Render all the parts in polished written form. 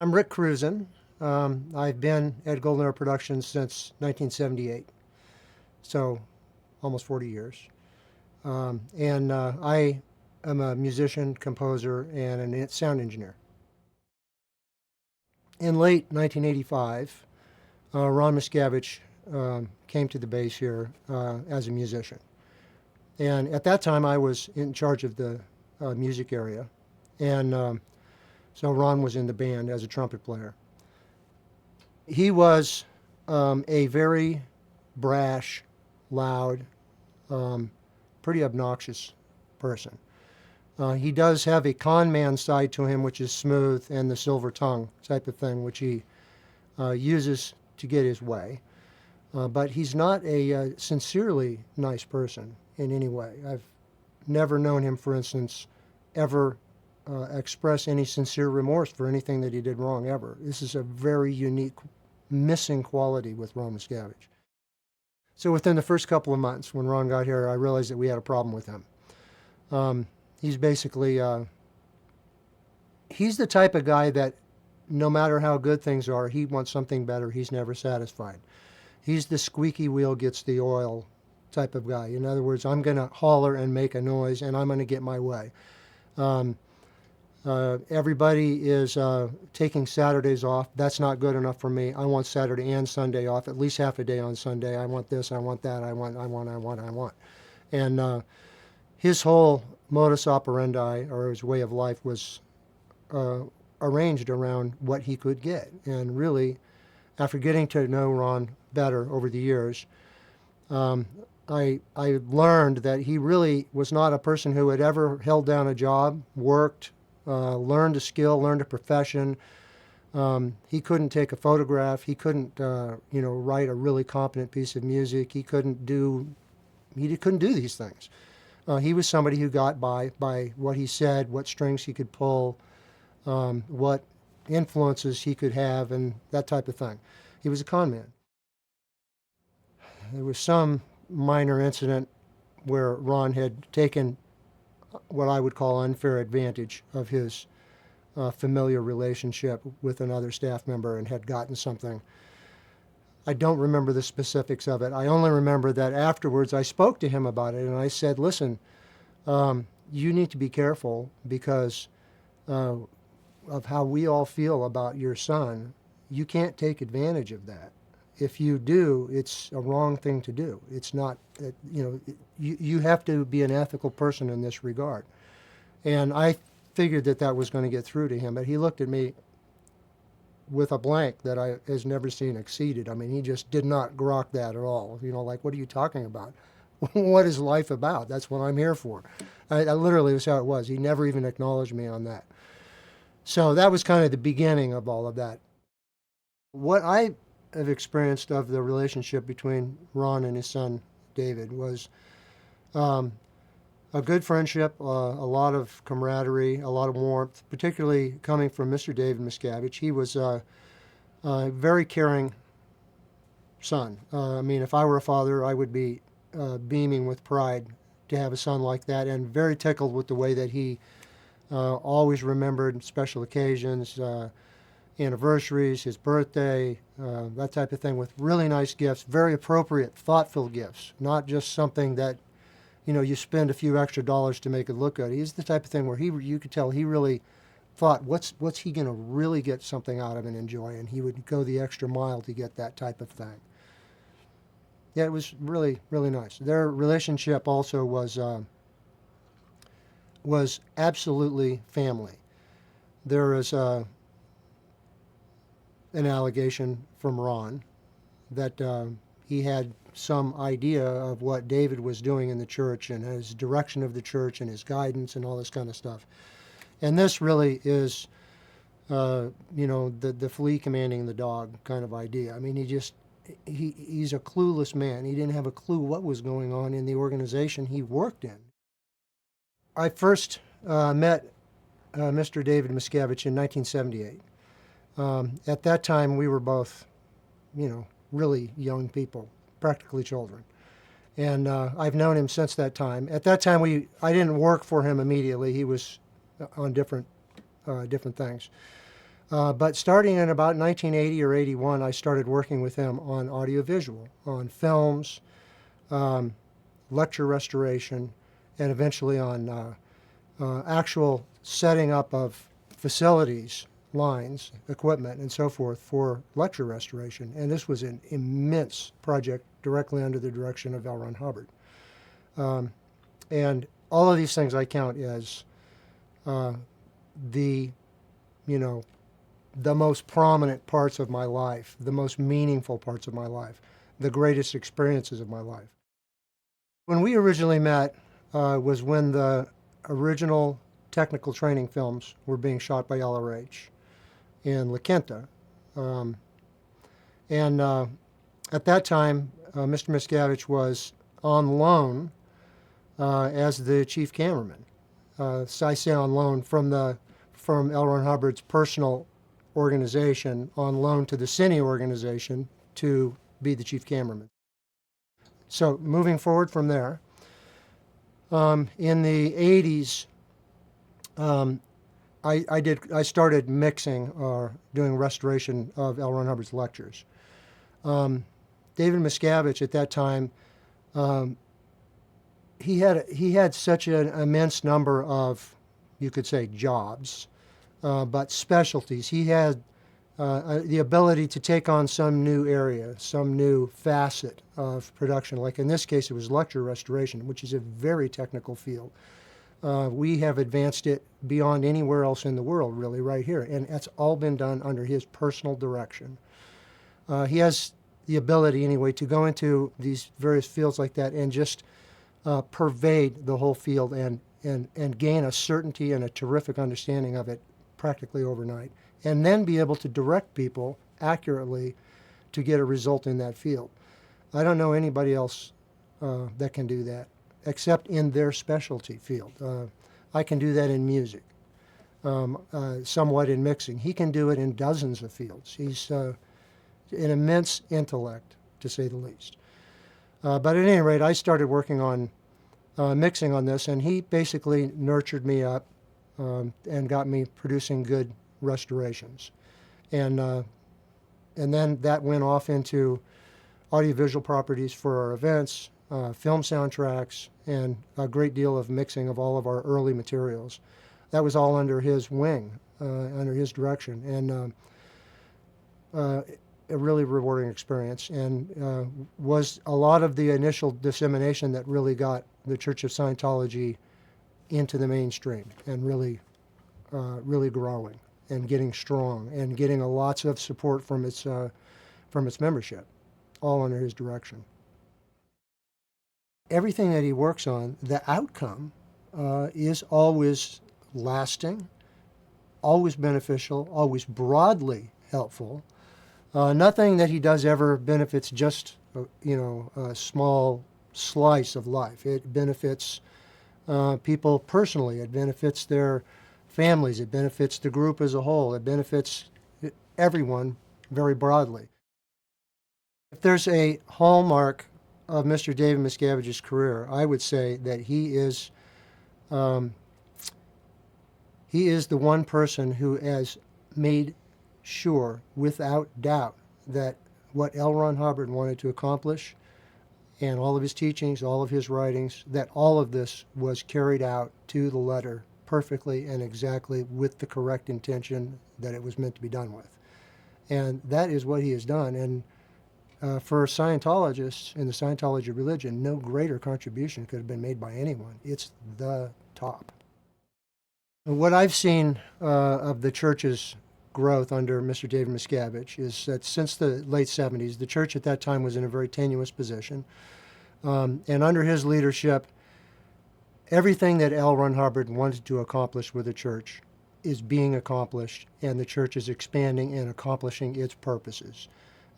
I'm Rick Cruzen. I've been at Golden Era Productions since 1978, so almost 40 years. And I am a musician, composer, and a sound engineer. In late 1985, Ron Miscavige came to the base here as a musician. And at that time, I was in charge of the music area. And so Ron was in the band as a trumpet player. He was a very brash, loud, pretty obnoxious person. He does have a con man side to him, which is smooth and the silver tongue type of thing, which he uses to get his way. But he's not a sincerely nice person in any way. I've never known him, for instance, ever express any sincere remorse for anything that he did wrong ever. This is a very unique missing quality with Ron Miscavige. So within the first couple of months when Ron got here, I realized that we had a problem with him. He's basically, he's the type of guy that no matter how good things are, he wants something better. He's never satisfied. He's the squeaky wheel gets the oil type of guy. In other words, I'm going to holler and make a noise, and I'm going to get my way. Everybody is taking Saturdays off. That's not good enough for me. I want Saturday and Sunday off, at least half a day on Sunday. I want this, I want that, I want. And his whole modus operandi, or his way of life, was arranged around what he could get. And really, after getting to know Ron better over the years, I learned that he really was not a person who had ever held down a job, worked, learned a skill, learned a profession. He couldn't take a photograph. He couldn't, write a really competent piece of music. He couldn't do these things. He was somebody who got by what he said, what strings he could pull, what influences he could have, and that type of thing. He was a con man. There was some minor incident where Ron had taken what I would call unfair advantage of his familiar relationship with another staff member and had gotten something. I don't remember the specifics of it. I only remember that afterwards I spoke to him about it and I said, listen, you need to be careful because of how we all feel about your son. You can't take advantage of that. If you do, it's a wrong thing to do. It's not, you have to be an ethical person in this regard. And I figured that was going to get through to him, but he looked at me with a blank that I has never seen exceeded. I mean, he just did not grok that at all. Like, what are you talking about? What is life about? That's what I'm here for. I literally was how it was. He never even acknowledged me on that. So that was kind of the beginning of all of that. What I have experienced of the relationship between Ron and his son David was a good friendship, a lot of camaraderie, a lot of warmth, particularly coming from Mr. David Miscavige. He was a very caring son. I mean, if I were a father, I would be beaming with pride to have a son like that, and very tickled with the way that he always remembered special occasions, anniversaries, his birthday, that type of thing, with really nice gifts, very appropriate, thoughtful gifts, not just something that, you spend a few extra dollars to make it look good. He's the type of thing where you could tell he really thought, what's he going to really get something out of and enjoy, and he would go the extra mile to get that type of thing. Yeah, it was really, really nice. Their relationship also was absolutely family. There is an allegation from Ron that he had some idea of what David was doing in the church and his direction of the church and his guidance and all this kind of stuff. And this really is, the flea commanding the dog kind of idea. I mean, he's a clueless man. He didn't have a clue what was going on in the organization he worked in. I first met Mr. David Miscavige in 1978. At that time, we were both, really young people, practically children. And I've known him since that time. At that time, I didn't work for him immediately. He was on different things. But starting in about 1980 or 81, I started working with him on audiovisual, on films, um, lecture restoration, and eventually on actual setting up of facilities, lines, equipment, and so forth for lecture restoration. And this was an immense project directly under the direction of L. Ron Hubbard. Um, and all of these things I count as uh, the, you know, the most prominent parts of my life, the most meaningful parts of my life, the greatest experiences of my life. When we originally met was when the original technical training films were being shot by LRH in La Quinta. Um, and at that time, Mr. Miscavige was on loan as the chief cameraman. So I say on loan from L. Ron Hubbard's personal organization on loan to the Cine organization to be the chief cameraman. So moving forward from there, in the 80s, I started mixing or doing restoration of L. Ron Hubbard's lectures. David Miscavige at that time, he had such an immense number of, you could say, jobs, but specialties. He had the ability to take on some new area, some new facet of production. Like in this case, it was lecture restoration, which is a very technical field. We have advanced it beyond anywhere else in the world, really, right here. And that's all been done under his personal direction. He has the ability, anyway, to go into these various fields like that and just pervade the whole field and gain a certainty and a terrific understanding of it practically overnight, and then be able to direct people accurately to get a result in that field. I don't know anybody else that can do that, except in their specialty field. I can do that in music, somewhat in mixing. He can do it in dozens of fields. He's an immense intellect, to say the least. But at any rate, I started working on mixing on this, and he basically nurtured me up and got me producing good restorations. And then that went off into audiovisual properties for our events, film soundtracks, and a great deal of mixing of all of our early materials. That was all under his wing, under his direction, and a really rewarding experience, and was a lot of the initial dissemination that really got the Church of Scientology into the mainstream and really growing and getting strong and getting lots of support from its membership, all under his direction. Everything that he works on, the outcome is always lasting, always beneficial, always broadly helpful. Nothing that he does ever benefits just a small slice of life. It benefits people personally. It benefits their families. It benefits the group as a whole. It benefits everyone very broadly. If there's a hallmark of Mr. David Miscavige's career, I would say that he is the one person who has made sure, without doubt, that what L. Ron Hubbard wanted to accomplish, and all of his teachings, all of his writings, that all of this was carried out to the letter perfectly and exactly with the correct intention that it was meant to be done with. And that is what he has done. And for Scientologists in the Scientology religion, no greater contribution could have been made by anyone. It's the top. What I've seen of the church's growth under Mr. David Miscavige is that since the late 70s, the church at that time was in a very tenuous position. And under his leadership, everything that L. Ron Hubbard wanted to accomplish with the church is being accomplished, and the church is expanding and accomplishing its purposes.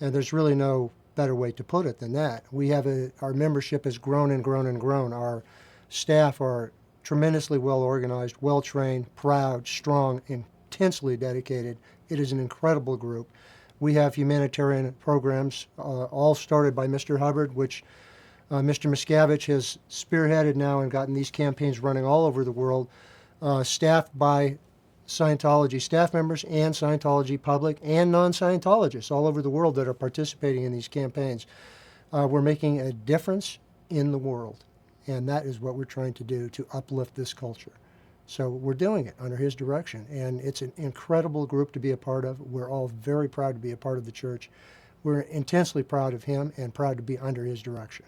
And there's really no better way to put it than that. We have our membership has grown and grown and grown. Our staff are tremendously well organized, well trained, proud, strong, intensely dedicated. It is an incredible group. We have humanitarian programs, all started by Mr. Hubbard, which Mr. Miscavige has spearheaded now and gotten these campaigns running all over the world, staffed by Scientology staff members and Scientology public and non-Scientologists all over the world that are participating in these campaigns. We're making a difference in the world, and that is what we're trying to do, to uplift this culture. So we're doing it under his direction, and it's an incredible group to be a part of. We're all very proud to be a part of the church. We're intensely proud of him and proud to be under his direction.